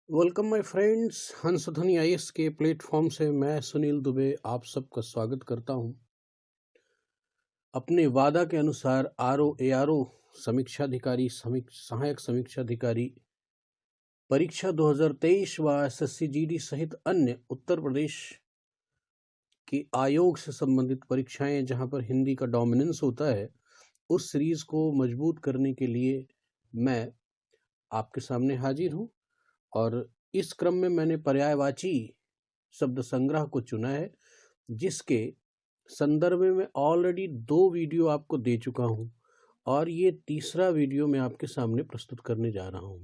Welcome my friends. Hansdhwani IAS के platform से मैं सुनील दुबे आप सबका स्वागत करता हूं। अपने वादा के अनुसार आरओ समीक्षाधिकारी सहायक समीक्षाधिकारी परीक्षा 2023 व एसएससी जीडी सहित अन्य उत्तर प्रदेश के आयोग से संबंधित परीक्षाएं जहां पर हिंदी का डोमिनेंस होता है, उस सीरीज को मजबूत करने के लिए मैं आपके सामने हाजिर हूं। और इस क्रम में मैंने पर्यायवाची शब्द संग्रह को चुना है, जिसके संदर्भ में मैं ऑलरेडी 2 वीडियो आपको दे चुका हूं और ये तीसरा वीडियो मैं आपके सामने प्रस्तुत करने जा रहा हूं।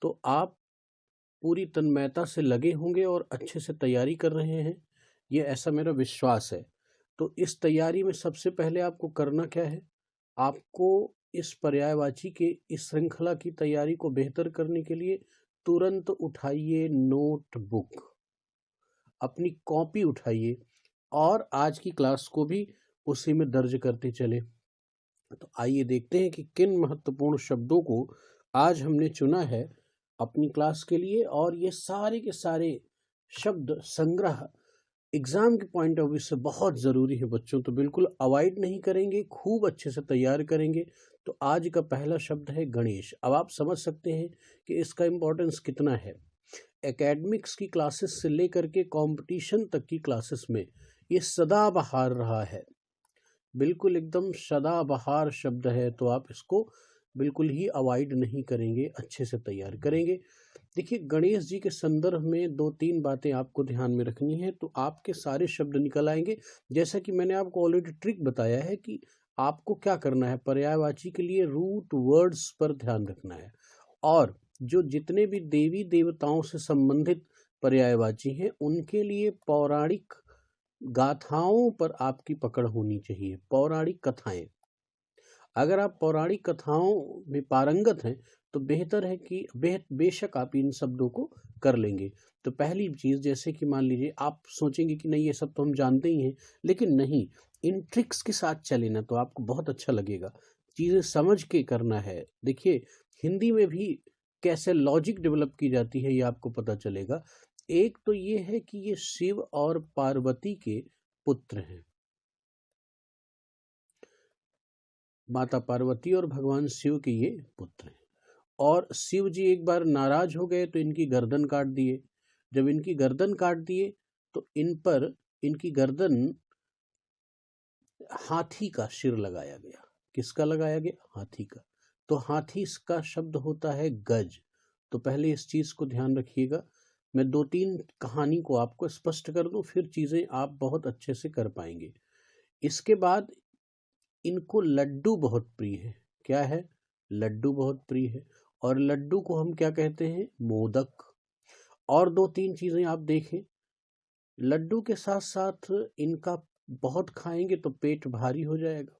तो आप पूरी तन्मयता से लगे होंगे और अच्छे से तैयारी कर रहे हैं, ये ऐसा मेरा विश्वास है। तो इस तैयारी में सबसे पहले आपको करना क्या है, आपको इस पर्यायवाची के इस श्रृंखला की तैयारी को बेहतर करने के लिए तुरंत उठाइए नोटबुक, अपनी कॉपी उठाइए और आज की क्लास को भी उसी में दर्ज करते चले। तो आइए देखते हैं कि किन महत्वपूर्ण शब्दों को आज हमने चुना है अपनी क्लास के लिए। और ये सारे के सारे शब्द संग्रह एग्जाम के पॉइंट ऑफ व्यू से बहुत ज़रूरी है बच्चों, तो बिल्कुल अवॉइड नहीं करेंगे, खूब अच्छे से तैयार करेंगे। तो आज का पहला शब्द है गणेश। अब आप समझ सकते हैं कि इसका इम्पोर्टेंस कितना है। एकेडमिक्स की क्लासेस से लेकर के कंपटीशन तक की क्लासेस में ये सदाबहार रहा है, बिल्कुल एकदम सदाबहार शब्द है। तो आप इसको बिल्कुल ही अवॉइड नहीं करेंगे, अच्छे से तैयार करेंगे। देखिए, गणेश जी के संदर्भ में 2-3 बातें आपको ध्यान में रखनी है, तो आपके सारे शब्द निकल आएंगे। जैसा कि मैंने आपको ऑलरेडी ट्रिक बताया है कि आपको क्या करना है, पर्यायवाची के लिए रूट वर्ड्स पर ध्यान रखना है और जो जितने भी देवी देवताओं से संबंधित पर्यायवाची हैं उनके लिए पौराणिक गाथाओं पर आपकी पकड़ होनी चाहिए। पौराणिक कथाएं, अगर आप पौराणिक कथाओं में पारंगत हैं तो बेहतर है कि बेशक आप इन शब्दों को कर लेंगे। तो पहली चीज़, जैसे कि मान लीजिए आप सोचेंगे कि नहीं ये सब तो हम जानते ही हैं, लेकिन नहीं, इन ट्रिक्स के साथ चले ना तो आपको बहुत अच्छा लगेगा। चीज़ें समझ के करना है। देखिए, हिंदी में भी कैसे लॉजिक डेवलप की जाती है ये आपको पता चलेगा। एक तो ये है कि ये शिव और पार्वती के पुत्र हैं, माता पार्वती और भगवान शिव के ये पुत्र हैं। और शिव जी एक बार नाराज हो गए तो इनकी गर्दन काट दिए। जब इनकी गर्दन काट दिए तो इन पर इनकी गर्दन हाथी का सिर लगाया गया। किसका लगाया गया? हाथी का। तो हाथी का शब्द होता है गज। तो पहले इस चीज को ध्यान रखिएगा। मैं 2-3 कहानी को आपको स्पष्ट कर दूं, फिर चीजें आप बहुत अच्छे से कर पाएंगे। इसके बाद इनको लड्डू बहुत प्रिय है। क्या है? लड्डू बहुत प्रिय है। और लड्डू को हम क्या कहते हैं? मोदक। और 2-3 चीजें आप देखें, लड्डू के साथ साथ इनका बहुत खाएंगे तो पेट भारी हो जाएगा,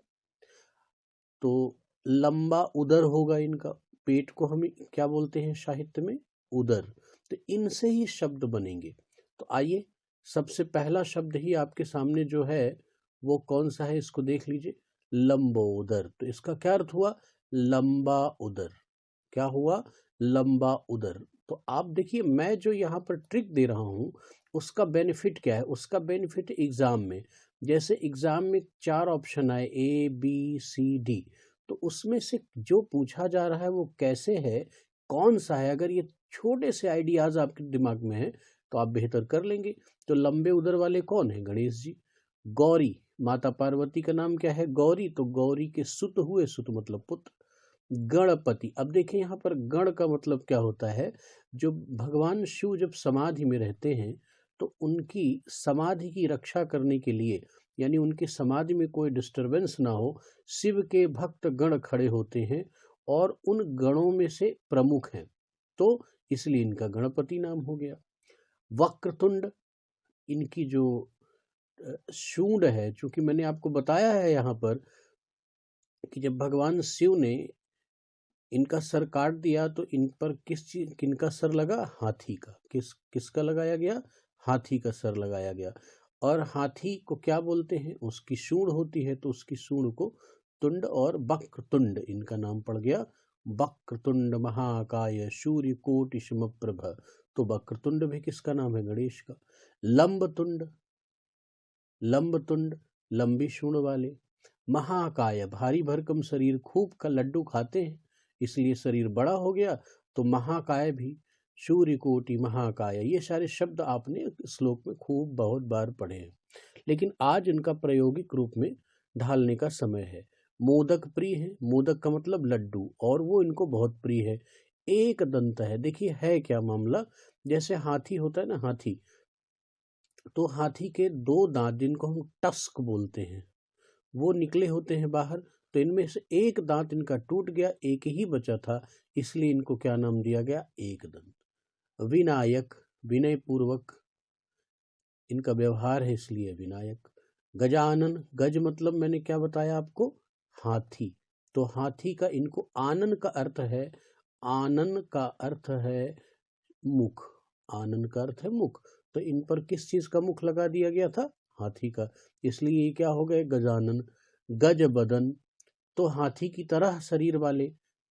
तो लंबा उदर होगा इनका। पेट को हम क्या बोलते हैं साहित्य में? उदर। तो इनसे ही शब्द बनेंगे। तो आइए, सबसे पहला शब्द ही आपके सामने जो है वो कौन सा है, इसको देख लीजिए। लंबोदर। तो इसका क्या अर्थ हुआ? लंबा उदर। क्या हुआ? लंबा उदर। तो आप देखिए, मैं जो यहाँ पर ट्रिक दे रहा हूँ उसका बेनिफिट क्या है? उसका बेनिफिट एग्जाम में, जैसे एग्जाम में 4 ऑप्शन आए ABCD, तो उसमें से जो पूछा जा रहा है वो कैसे है, कौन सा है, अगर ये छोटे से आइडियाज आपके दिमाग में है तो आप बेहतर कर लेंगे। तो लंबे उदर वाले कौन है? गणेश जी। गौरी, माता पार्वती का नाम क्या है? गौरी। तो गौरी के सुत हुए, सुत मतलब पुत्र। गणपति। अब देखें यहाँ पर गण का मतलब क्या होता है? जो भगवान शिव जब समाधि में रहते हैं तो उनकी समाधि की रक्षा करने के लिए, यानी उनकी समाधि में कोई डिस्टरबेंस ना हो, शिव के भक्त गण खड़े होते हैं और उन गणों में से प्रमुख हैं, तो इसलिए इनका गणपति नाम हो गया। वक्रतुंड, इनकी जो सूंड है, चूंकि मैंने आपको बताया है यहाँ पर कि जब भगवान शिव ने इनका सर काट दिया तो इन पर किनका सर लगा? हाथी का। किसका लगाया गया? हाथी का सर लगाया गया। और हाथी को क्या बोलते हैं? उसकी सूंड होती है, तो उसकी सूंड को तुंड और बक्रतुंड इनका नाम पड़ गया वक्रतुंड महाकाय सूर्यकोटि समप्रभ, तो वक्रतुंड भी किसका नाम है? गणेश का। लंबतुंड, लंबतुंड लंबी सूंड वाले। महाकाय भारी भरकम शरीर, खूब का लड्डू खाते हैं इसलिए शरीर बड़ा हो गया, तो महाकाय भी। सूर्यकोटि महाकाय, ये सारे शब्द आपने श्लोक में खूब बहुत बार पढ़े हैं, लेकिन आज इनका प्रायोगिक रूप में ढालने का समय है। मोदक प्रिय है, मोदक का मतलब लड्डू, और वो इनको बहुत प्रिय है। एक दंत है, देखिए है क्या मामला, जैसे हाथी होता है ना, हाथी, तो हाथी के दो दांत जिनको हम टस्क बोलते हैं वो निकले होते हैं बाहर, तो इनमें से एक दांत इनका टूट गया, एक ही बचा था, इसलिए इनको क्या नाम दिया गया? एक दंत। विनायक, विनय पूर्वक इनका व्यवहार है इसलिए विनायक। गजानन, गज मतलब मैंने क्या बताया आपको? हाथी, तो हाथी का इनको आनन का अर्थ है, आनन का अर्थ है मुख, आनन का अर्थ है मुख, तो इन पर किस चीज का मुख लगा दिया गया था? हाथी का, इसलिए ये क्या हो गए? गजानन। गज बदन, तो हाथी की तरह शरीर वाले,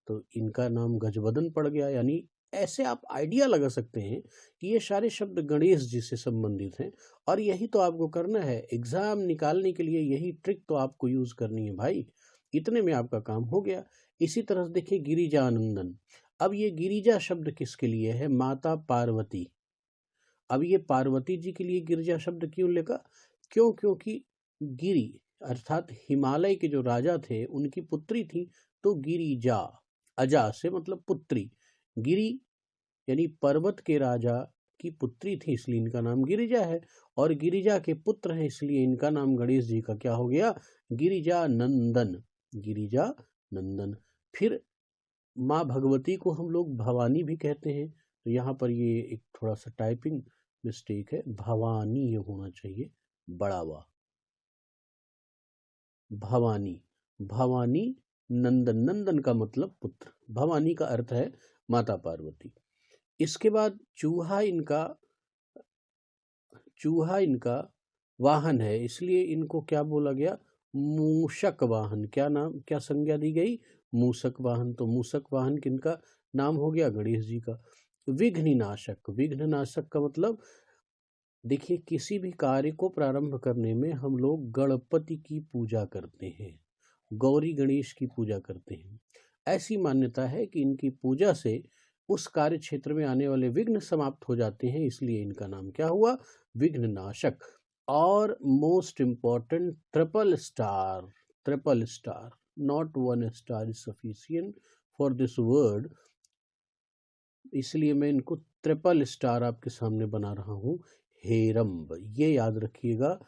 तो इनका नाम गजबदन पड़ गया। यानी ऐसे आप आइडिया लगा सकते हैं कि ये सारे शब्द गणेश जी से संबंधित हैं, और यही तो आपको करना है एग्जाम निकालने के लिए, यही ट्रिक तो आपको यूज करनी है भाई, इतने में आपका काम हो गया। इसी तरह से देखिए गिरिजानंदन, अब ये गिरिजा शब्द किसके लिए है? माता पार्वती। अब ये पार्वती जी के लिए गिरिजा शब्द क्यों लिखा? क्योंकि गिरी अर्थात हिमालय के जो राजा थे उनकी पुत्री थी, तो गिरिजा, अजा से मतलब पुत्री, गिरी यानी पर्वत के राजा की पुत्री थी इसलिए इनका नाम गिरिजा है, और गिरिजा के पुत्र हैं इसलिए इनका नाम गणेश जी का क्या हो गया? गिरिजा नंदन, गिरिजा नंदन। फिर माँ भगवती को हम लोग भवानी भी कहते हैं, तो यहाँ पर ये एक थोड़ा सा टाइपिंग मिस्टेक है, भवानी ये होना चाहिए, बड़ावा, भवानी, भवानी नंदन, नंदन का मतलब पुत्र, भवानी का अर्थ है माता पार्वती। इसके बाद चूहा इनका वाहन है, इसलिए इनको क्या बोला गया? मूषक वाहन। क्या नाम, क्या संज्ञा दी गई? मूषक वाहन, तो मूषक वाहन किनका नाम हो गया? गणेश जी का। विघ्ननाशक, विघ्ननाशक का मतलब देखिए किसी भी कार्य को प्रारंभ करने में हम लोग गणपति की पूजा करते हैं, गौरी गणेश की पूजा करते हैं। ऐसी मान्यता है कि इनकी पूजा से उस कार्य क्षेत्र में आने वाले विघ्न समाप्त हो जाते हैं, इसलिए इनका नाम क्या हुआ? विघ्ननाशक। और most important triple star, triple star, not one star is sufficient for this word, इसलिए मैं इनको ट्रिपल स्टार आपके सामने बना रहा हूँ। हेरंब, ये याद रखिएगा,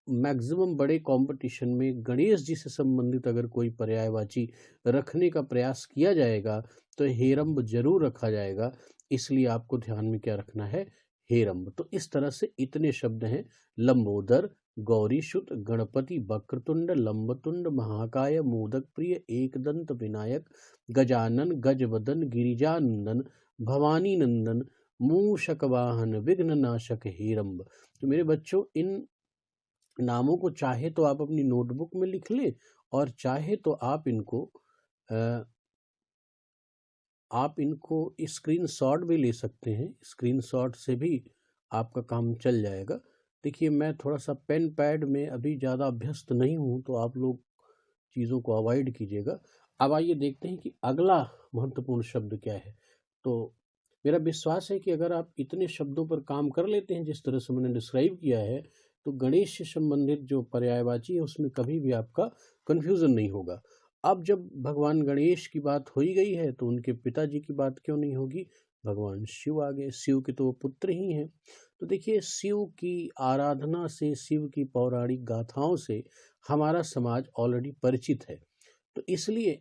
मैक्सिमम बड़े कंपटीशन में गणेश जी से संबंधित अगर कोई पर्यायवाची रखने का प्रयास किया जाएगा तो हेरंब जरूर रखा जाएगा, इसलिए आपको ध्यान में क्या रखना है? हेरंब। तो इस तरह से इतने शब्द हैं, लंबोदर, गौरीशुत, गणपति, वक्रतुंड, लंबतुंड, महाकाय, मोदक प्रिय, एकदंत, विनायक, गजानन, गजवदन, गिरिजानंदन, भवानी नंदन, मूषक वाहन, विघ्ननाशक, हेरंब। तो मेरे बच्चों इन नामों को चाहे तो आप अपनी नोटबुक में लिख लें, और चाहे तो आप इनको स्क्रीनशॉट भी ले सकते हैं, स्क्रीनशॉट से भी आपका काम चल जाएगा। देखिए मैं थोड़ा सा पेन पैड में अभी ज़्यादा अभ्यस्त नहीं हूँ, तो आप लोग चीज़ों को अवॉइड कीजिएगा। अब आइए देखते हैं कि अगला महत्वपूर्ण शब्द क्या है। तो मेरा विश्वास है कि अगर आप इतने शब्दों पर काम कर लेते हैं जिस तरह से मैंने डिस्क्राइब किया है, तो गणेश से संबंधित जो पर्यायवाची है उसमें कभी भी आपका कन्फ्यूज़न नहीं होगा। अब जब भगवान गणेश की बात हो ही गई है तो उनके पिताजी की बात क्यों नहीं होगी? भगवान शिव आ गए, शिव के तो वो पुत्र ही हैं। तो देखिए शिव की आराधना से, शिव की पौराणिक गाथाओं से हमारा समाज ऑलरेडी परिचित है, तो इसलिए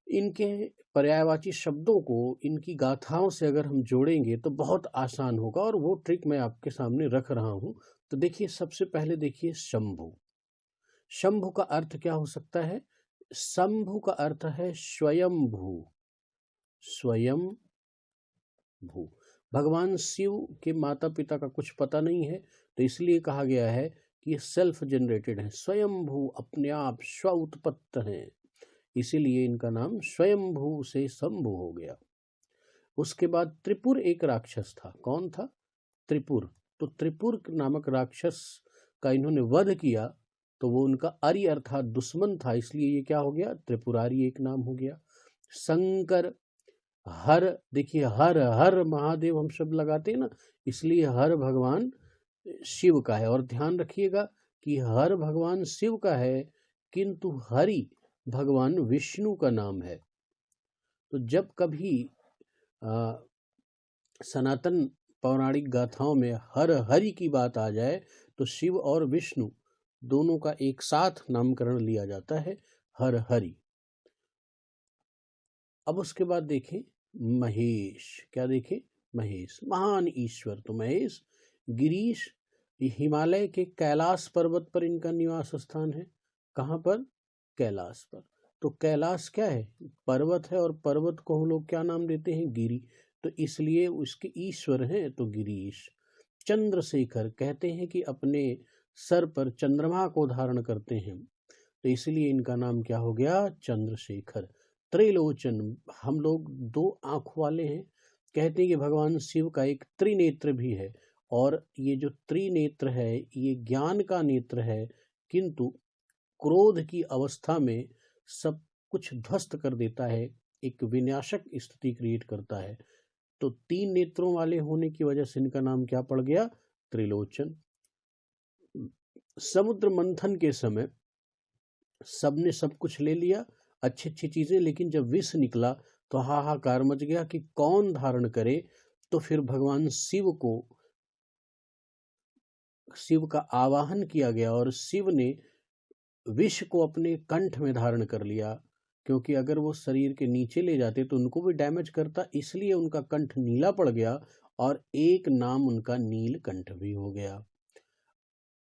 इनके पर्यायवाची शब्दों को इनकी गाथाओं से अगर हम जोड़ेंगे तो बहुत आसान होगा, और वो ट्रिक मैं आपके सामने रख रहा हूं। तो देखिए सबसे पहले देखिए शंभु, शंभु का अर्थ क्या हो सकता है? शंभु का अर्थ है स्वयंभू, स्वयंभू। भगवान शिव के माता पिता का कुछ पता नहीं है, तो इसलिए कहा गया है कि ये सेल्फ जनरेटेड है, स्वयंभू, अपने आप स्व उत्पत्त हैं, इसीलिए इनका नाम स्वयंभू से शंभु हो गया। उसके बाद त्रिपुर एक राक्षस था। कौन था? त्रिपुर। तो त्रिपुर नामक राक्षस का इन्होंने वध किया, तो वो उनका अरि अर्थात दुश्मन था, इसलिए ये क्या हो गया? त्रिपुरारी एक नाम हो गया। शंकर, हर, देखिए हर हर महादेव हम शब्द लगाते हैं ना, इसलिए हर भगवान शिव का है। और ध्यान रखिएगा कि हर भगवान शिव का है, किंतु हरि भगवान विष्णु का नाम है। तो जब कभी सनातन पौराणिक गाथाओं में हर हरि की बात आ जाए तो शिव और विष्णु दोनों का एक साथ नामकरण लिया जाता है, हर हरि। अब उसके बाद देखें महेश। क्या देखें? महेश, महान ईश्वर। तो महेश, गिरीश, हिमालय के कैलाश पर्वत पर इनका निवास स्थान है। कहाँ पर? कैलाश पर। तो कैलाश क्या है? पर्वत है, और पर्वत को हम लोग क्या नाम देते हैं? गिरी। तो इसलिए उसके ईश्वर हैं तो गिरीश। चंद्रशेखर, कहते हैं कि अपने सर पर चंद्रमा को धारण करते हैं, तो इसलिए इनका नाम क्या हो गया? चंद्रशेखर। त्रिलोचन, हम लोग दो आंख वाले हैं, कहते हैं कि भगवान शिव का एक त्रिनेत्र भी है, और ये जो त्रिनेत्र है ये ज्ञान का नेत्र है, किंतु क्रोध की अवस्था में सब कुछ ध्वस्त कर देता है, एक विनाशक स्थिति क्रिएट करता है। तो तीन नेत्रों वाले होने की वजह से इनका नाम क्या पड़ गया? त्रिलोचन। समुद्र मंथन के समय सबने सब कुछ ले लिया, अच्छी अच्छी चीजें, लेकिन जब विष निकला तो हाहाकार मच गया कि कौन धारण करे। तो फिर भगवान शिव का आवाहन किया गया, और शिव ने विष को अपने कंठ में धारण कर लिया, क्योंकि अगर वो शरीर के नीचे ले जाते तो उनको भी डैमेज करता, इसलिए उनका कंठ नीला पड़ गया, और एक नाम उनका नीलकंठ भी हो गया।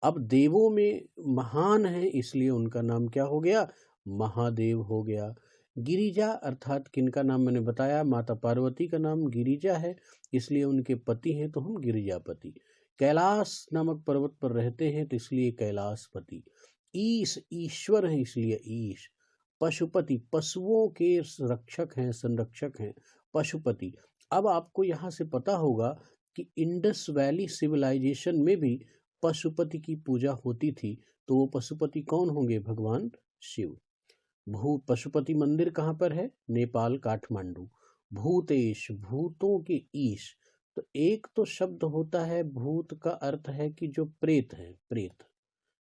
अब देवों में महान है, इसलिए उनका नाम क्या हो गया? महादेव हो गया। गिरिजा अर्थात किनका नाम मैंने बताया? माता पार्वती का नाम गिरिजा है, इसलिए उनके पति हैं तो हम गिरिजापति। कैलाश नामक पर्वत पर रहते हैं तो इसलिए कैलाशपति। ईश, ईश्वर है इसलिए ईश। पशुपति, पशुओं के रक्षक हैं, संरक्षक हैं, पशुपति। अब आपको यहाँ से पता होगा कि इंडस वैली सिविलाइजेशन में भी पशुपति की पूजा होती थी, तो वो पशुपति कौन होंगे? भगवान शिव। पशुपति मंदिर कहाँ पर है? नेपाल, काठमांडू। भूतेश, भूतों के ईश। तो एक तो शब्द होता है भूत, का अर्थ है कि जो प्रेत है, प्रेत,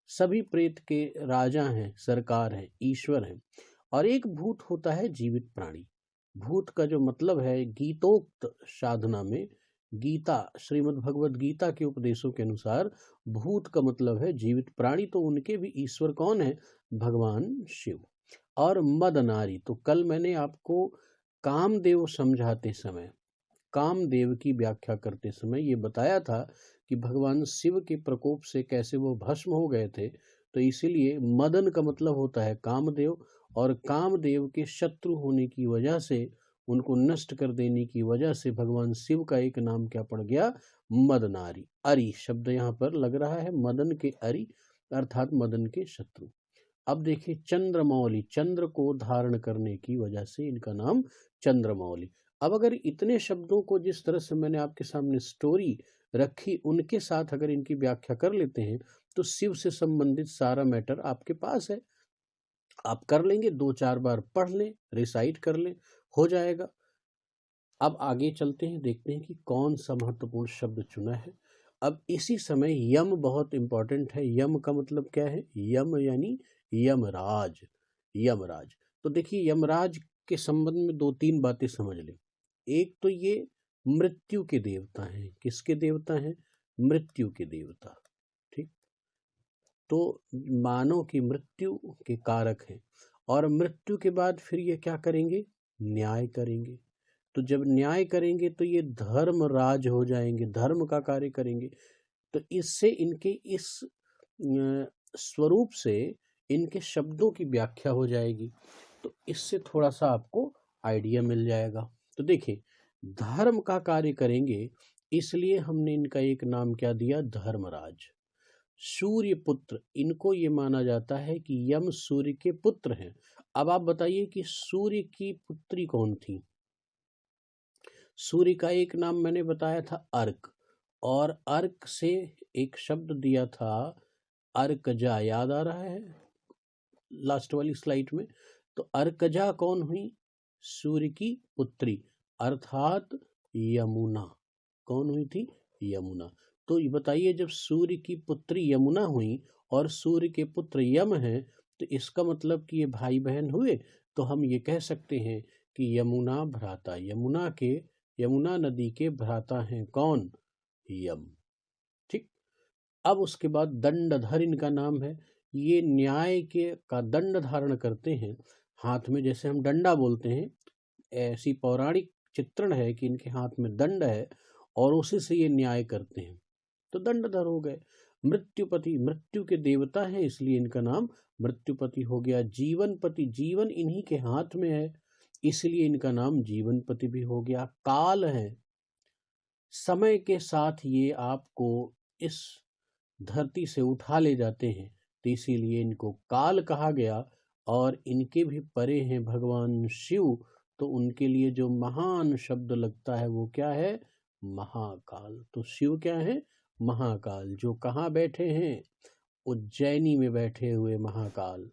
सभी प्रेत के राजा हैं, सरकार हैं, ईश्वर हैं। और एक भूत होता है जीवित प्राणी। भूत का जो मतलब है, गीतोक्त साधना में, गीता, श्रीमद् भगवद गीता के उपदेशों के अनुसार भूत का मतलब है जीवित प्राणी, तो उनके भी ईश्वर कौन है? भगवान शिव। और मद नारी, तो कल मैंने आपको कामदेव समझाते समय, कामदेव की व्याख्या करते समय ये बताया था कि भगवान शिव के प्रकोप से कैसे वो भस्म हो गए थे, तो इसीलिए मदन का मतलब होता है कामदेव, और कामदेव के शत्रु होने की वजह से, उनको नष्ट कर देने की वजह से भगवान शिव का एक नाम क्या पड़ गया? मदनारी। अरि शब्द यहाँ पर लग रहा है, मदन के अरि अर्थात मदन के शत्रु। अब देखिए चंद्रमौली, चंद्र को धारण करने की वजह से इनका नाम चंद्रमौली। अब अगर इतने शब्दों को जिस तरह से मैंने आपके सामने स्टोरी रखी, उनके साथ अगर इनकी व्याख्या कर लेते हैं तो शिव से संबंधित सारा मैटर आपके पास है, आप कर लेंगे, 2-4 बार पढ़ लें, रिसाइट कर लें, हो जाएगा। अब आगे चलते हैं, देखते हैं कि कौन सा महत्वपूर्ण शब्द चुना है। अब इसी समय यम बहुत इंपॉर्टेंट है। यम का मतलब क्या है? यम यानी यमराज, यमराज। तो देखिए यमराज के संबंध में 2-3 बातें समझ लें। एक तो ये मृत्यु के देवता हैं। किसके देवता हैं? मृत्यु के देवता। ठीक, तो मानव की मृत्यु के कारक हैं, और मृत्यु के बाद फिर ये क्या करेंगे? न्याय करेंगे। तो जब न्याय करेंगे तो ये धर्मराज हो जाएंगे, धर्म का कार्य करेंगे। तो इससे इनके इस स्वरूप से इनके शब्दों की व्याख्या हो जाएगी, तो इससे थोड़ा सा आपको आइडिया मिल जाएगा। तो देखिए धर्म का कार्य करेंगे, इसलिए हमने इनका एक नाम क्या दिया? धर्मराज। सूर्य पुत्र, इनको ये माना जाता है कि यम सूर्य के पुत्र हैं। अब आप बताइए कि सूर्य की पुत्री कौन थी। सूर्य का एक नाम मैंने बताया था अर्क, और अर्क से एक शब्द दिया था अर्कजा, याद आ रहा है लास्ट वाली स्लाइड में। तो अर्कजा कौन हुई? सूर्य की पुत्री, अर्थात यमुना। कौन हुई थी? यमुना। तो ये बताइए, जब सूर्य की पुत्री यमुना हुई और सूर्य के पुत्र यम हैं, तो इसका मतलब कि ये भाई बहन हुए। तो हम ये कह सकते हैं कि यमुना भ्राता, यमुना नदी के भ्राता हैं कौन? यम। ठीक। अब उसके बाद दंडधर इनका नाम है। ये न्याय के का दंड धारण करते हैं हाथ में, जैसे हम डंडा बोलते हैं, ऐसी पौराणिक चित्रण है कि इनके हाथ में दंड है और उसी से ये न्याय करते हैं, तो दंडधर हो गए। मृत्युपति, मृत्यु के देवता हैं, इसलिए इनका नाम मृत्युपति हो गया। जीवनपति, जीवन इन्हीं के हाथ में है, इसलिए इनका नाम जीवनपति भी हो गया। काल है, समय के साथ ये आपको इस धरती से उठा ले जाते हैं, तो इसीलिए इनको काल कहा गया। और इनके भी परे हैं भगवान शिव, तो उनके लिए जो महान शब्द लगता है वो क्या है? महाकाल। तो शिव क्या है? महाकाल। जो कहाँ बैठे हैं? उज्जैनी में बैठे हुए महाकाल।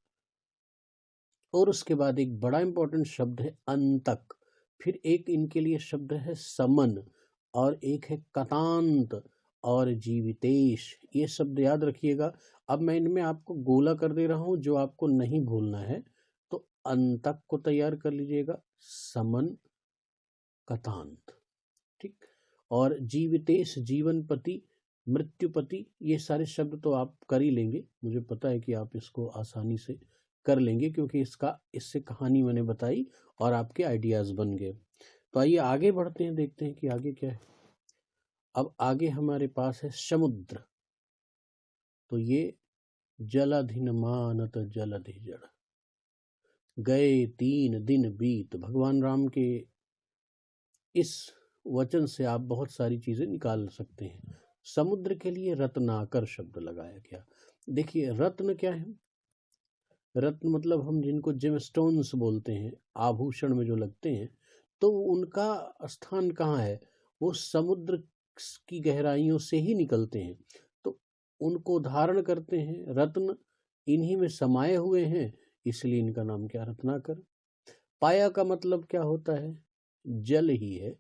और उसके बाद एक बड़ा इंपॉर्टेंट शब्द है अंतक। फिर एक इनके लिए शब्द है समन, और एक है कतांत और जीवितेश। ये शब्द याद रखिएगा। अब मैं इनमें आपको गोला कर दे रहा हूं, जो आपको नहीं भूलना है। तो अंतक को तैयार कर लीजिएगा, समन, कतांत। ठीक। और जीवितेश, जीवनपति, मृत्युपति, ये सारे शब्द तो आप कर ही लेंगे, मुझे पता है कि आप इसको आसानी से कर लेंगे, क्योंकि इससे कहानी मैंने बताई और आपके आइडियाज बन गए। तो आइए आगे बढ़ते हैं, देखते हैं कि आगे क्या है। अब आगे हमारे पास है समुद्र। तो ये जलधिन मानत जलधि जड़, गए 3 दिन बीत। भगवान राम के इस वचन से आप बहुत सारी चीजें निकाल सकते हैं। समुद्र के लिए रत्नाकर शब्द लगाया गया। देखिए, रत्न क्या है? रत्न मतलब हम जिनको जेमस्टोन्स बोलते हैं, आभूषण में जो लगते हैं, तो उनका स्थान कहाँ है? वो समुद्र की गहराइयों से ही निकलते हैं, तो उनको धारण करते हैं। रत्न इन्हीं में समाये हुए हैं, इसलिए इनका नाम क्या? रत्नाकर। पाया का मतलब क्या होता है? जल ही है।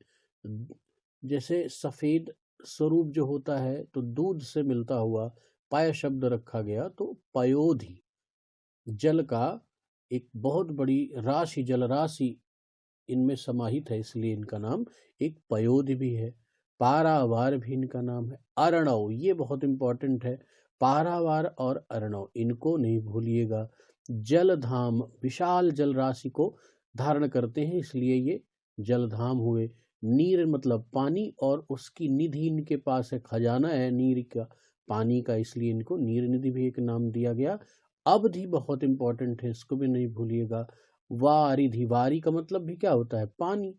जैसे सफेद स्वरूप जो होता है, तो दूध से मिलता हुआ पाया शब्द रखा गया, तो पयोधि, जल का एक बहुत बड़ी राशि, जल राशि इनमें समाहित है, इसलिए इनका नाम एक पयोधि भी है। पारावार भी इनका नाम है। अर्णव, ये बहुत इंपॉर्टेंट है। पारावार और अर्णव, इनको नहीं भूलिएगा। जलधाम, विशाल जल राशि को धारण करते हैं, इसलिए ये जलधाम हुए। नीर मतलब पानी, और उसकी निधि इनके पास है, खजाना है नीर का, पानी का, इसलिए इनको नीर निधि भी एक नाम दिया गया। अवधि बहुत इंपॉर्टेंट है, इसको भी नहीं भूलिएगा। वारिधि, वारी का मतलब भी क्या होता है? पानी।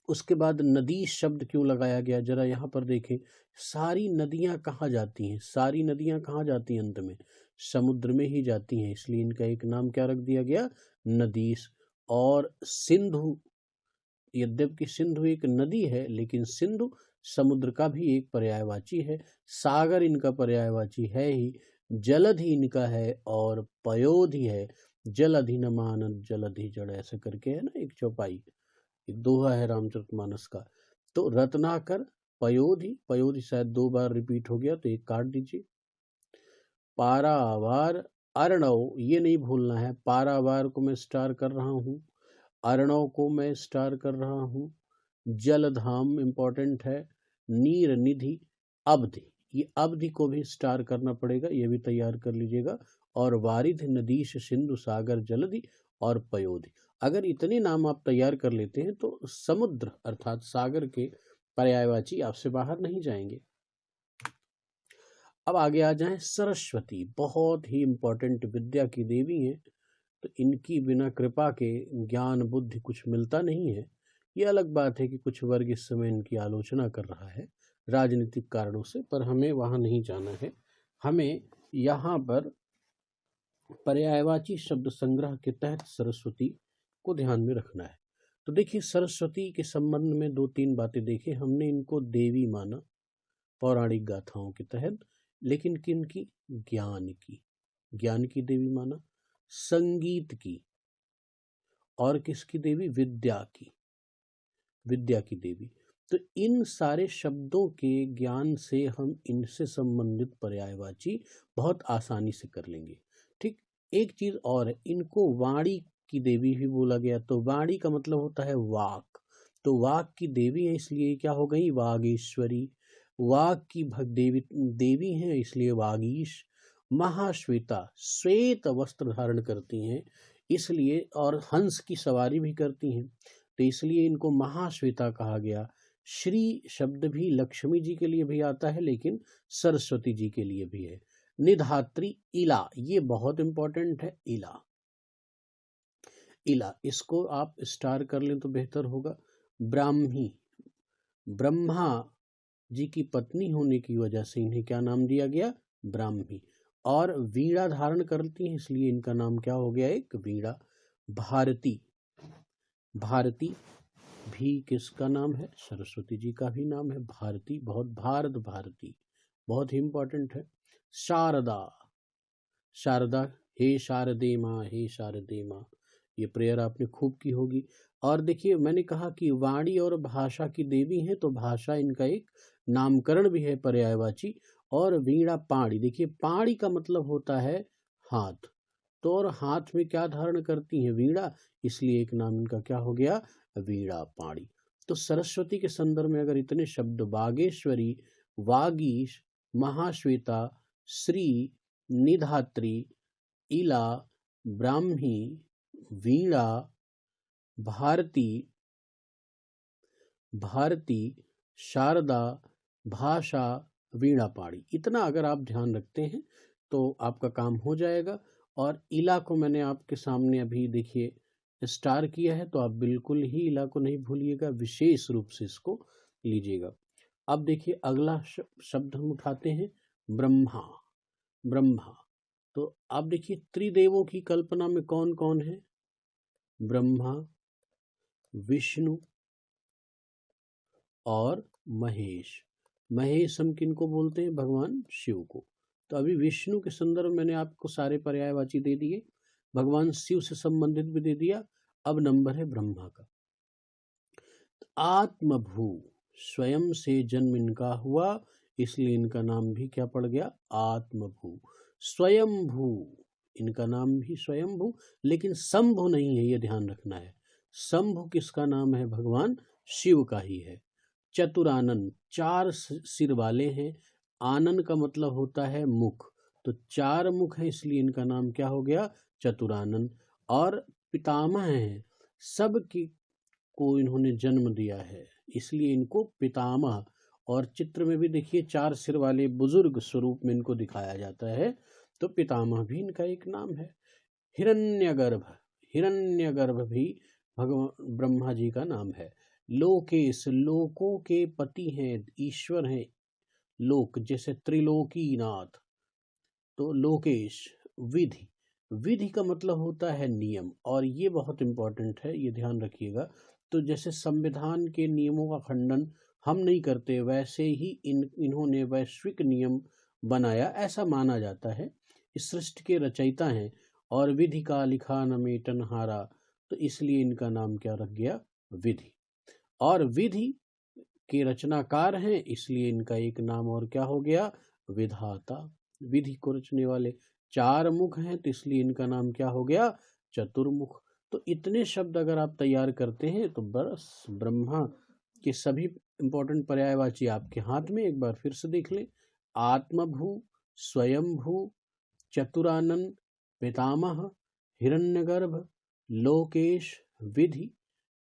उसके बाद नदी शब्द क्यों लगाया गया, जरा यहाँ पर देखें। सारी नदियां कहाँ जाती हैं? सारी नदियां कहाँ जाती हैं? अंत में समुद्र में ही जाती हैं, इसलिए इनका एक नाम क्या रख दिया गया? नदीश। और सिंधु, यद्यपि सिंधु एक नदी है, लेकिन सिंधु समुद्र का भी एक पर्यायवाची है। सागर इनका पर्यायवाची है ही। जलधि इनका है, और पयोधि है। जलधि न मानत जलधि जड़, ऐसे करके है ना एक चौपाई, एक दोहा है रामचरितमानस का। तो रत्नाकर, पयोधि, पयोधि शायद 2 बार रिपीट हो गया, तो एक काट दीजिए। पारावार, अर्णव, ये नहीं भूलना है। पारावार को मैं स्टार कर रहा हूँ, अर्णव को मैं स्टार कर रहा हूँ। जलधाम इंपॉर्टेंट है। नीर निधि, अवधि, ये अवधि को भी स्टार करना पड़ेगा, ये भी तैयार कर लीजिएगा। और वारिध, नदीश, सिंधु, सागर, जलधि और पयोधि। अगर इतने नाम आप तैयार कर लेते हैं, तो समुद्र अर्थात सागर के पर्यायवाची आपसे बाहर नहीं जाएंगे। अब आगे आ जाएं, सरस्वती बहुत ही इंपॉर्टेंट विद्या की देवी हैं, तो इनकी बिना कृपा के ज्ञान बुद्धि कुछ मिलता नहीं है। ये अलग बात है कि कुछ वर्ग इस समय इनकी आलोचना कर रहा है राजनीतिक कारणों से, पर हमें वहाँ नहीं जाना है। हमें यहाँ पर पर्यायवाची शब्द संग्रह के तहत सरस्वती को ध्यान में रखना है। तो देखिए, सरस्वती के संबंध में 2-3 बातें देखी हमने। इनको देवी माना पौराणिक गाथाओं के तहत, लेकिन किन की? ज्ञान की देवी माना, संगीत की, और किसकी देवी? विद्या की देवी। तो इन सारे शब्दों के ज्ञान से हम इनसे संबंधित पर्यायवाची बहुत आसानी से कर लेंगे। ठीक, एक चीज और है, इनको वाणी की देवी भी बोला गया। तो वाणी का मतलब होता है वाक, तो वाक की देवी है, इसलिए क्या हो गई? वागीश्वरी। वाक की देवी हैं, इसलिए वागीश। महाश्वेता, श्वेत वस्त्र धारण करती हैं इसलिए, और हंस की सवारी भी करती हैं, तो इसलिए इनको महाश्वेता कहा गया। श्री शब्द भी लक्ष्मी जी के लिए भी आता है, लेकिन सरस्वती जी के लिए भी है। निधात्री, इला, ये बहुत इंपॉर्टेंट है। इला, इसको आप स्टार कर लें तो बेहतर होगा। ब्राह्मी, ब्रह्मा जी की पत्नी होने की वजह से इन्हें क्या नाम दिया गया? ब्राह्मी। और वीणा धारण करती हैं, इसलिए इनका नाम क्या हो गया? एक वीणा। भारती, भारती भी किसका नाम है? सरस्वती जी का भी नाम है भारती। भारती बहुत ही इंपॉर्टेंट है। शारदा, हे शारदे माँ, हे शारदे माँ, ये प्रेयर आपने खूब की होगी। और देखिए, मैंने कहा कि वाणी और भाषा की देवी है, तो भाषा इनका एक नामकरण भी है पर्यायवाची। और वीणा पाणी, देखिए पाणी का मतलब होता है हाथ, तो और हाथ में क्या धारण करती हैं? वीणा, इसलिए एक नाम इनका क्या हो गया? वीणा पाणी। तो सरस्वती के संदर्भ में अगर इतने शब्द वागेश्वरी, वागीश, महाश्वेता, श्री, निधात्री, इला, ब्राह्मी, वीणा, भारती, शारदा, भाषा, वीणा पाणी, इतना अगर आप ध्यान रखते हैं तो आपका काम हो जाएगा। और इला को मैंने आपके सामने अभी देखिए स्टार किया है, तो आप बिल्कुल ही इला को नहीं भूलिएगा, विशेष रूप से इसको लीजिएगा। अब देखिए, अगला शब्द हम उठाते हैं, ब्रह्मा। तो आप देखिए, त्रिदेवों की कल्पना में कौन कौन है? ब्रह्मा, विष्णु और महेश हम किन को बोलते हैं? भगवान शिव को। तो अभी विष्णु के संदर्भ मैंने आपको सारे पर्यायवाची दे दिए, भगवान शिव से संबंधित भी दे दिया। अब नंबर है ब्रह्मा का। आत्मभू, स्वयं से जन्म इनका हुआ, इसलिए इनका नाम भी क्या पड़ गया? आत्मभू। स्वयंभू, इनका नाम भी स्वयंभू, लेकिन शंभु नहीं है, ये ध्यान रखना है। शंभु किसका नाम है? भगवान शिव का ही है। चतुरानन, 4 सिर वाले हैं। आनन का मतलब होता है मुख, तो 4 मुख है, इसलिए इनका नाम क्या हो गया? चतुरानन। और पितामह हैं, सब की को इन्होंने जन्म दिया है, इसलिए इनको पितामह। और चित्र में भी देखिए 4 सिर वाले बुजुर्ग स्वरूप में इनको दिखाया जाता है, तो पितामह भी इनका एक नाम है। हिरण्यगर्भ भी भगवान ब्रह्मा जी का नाम है। लोकेश, लोकों के पति हैं, ईश्वर हैं। लोक जैसे त्रिलोकीनाथ, तो लोकेश। विधि का मतलब होता है नियम, और ये बहुत इंपॉर्टेंट है, ये ध्यान रखिएगा। तो जैसे संविधान के नियमों का खंडन हम नहीं करते, वैसे ही इन्होंने वैश्विक नियम बनाया, ऐसा माना जाता है। इस सृष्टि के रचयिता हैं, और विधि का लिखा न मेटनहारा, तो इसलिए इनका नाम क्या रख गया? विधि। और विधि के रचनाकार हैं, इसलिए इनका एक नाम और क्या हो गया? विधाता। विधि को रचने वाले 4 मुख हैं, तो इसलिए इनका नाम क्या हो गया? चतुर्मुख। तो इतने शब्द अगर आप तैयार करते हैं तो बस ब्रह्मा के सभी इंपॉर्टेंट पर्यायवाची आपके हाथ में। एक बार फिर से देख लें, आत्मभू, स्वयंभू, चतुरानन, पितामह, हिरण्यगर्भ, लोकेश, विधि,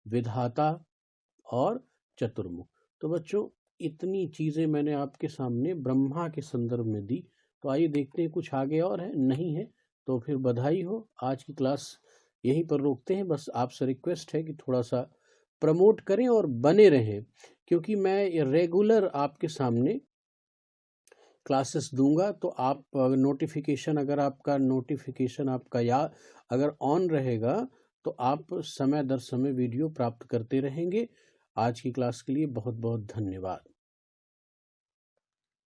विधाता और चतुर्मुख। तो बच्चों, इतनी चीज़ें मैंने आपके सामने ब्रह्मा के संदर्भ में दी। तो आइए देखते हैं कुछ आगे और है, नहीं है तो फिर बधाई हो। आज की क्लास यहीं पर रोकते हैं। बस आपसे रिक्वेस्ट है कि थोड़ा सा प्रमोट करें और बने रहें, क्योंकि मैं रेगुलर आपके सामने क्लासेस दूंगा, तो आप नोटिफिकेशन आपका या अगर ऑन रहेगा तो आप समय दर समय वीडियो प्राप्त करते रहेंगे। आज की क्लास के लिए बहुत बहुत धन्यवाद।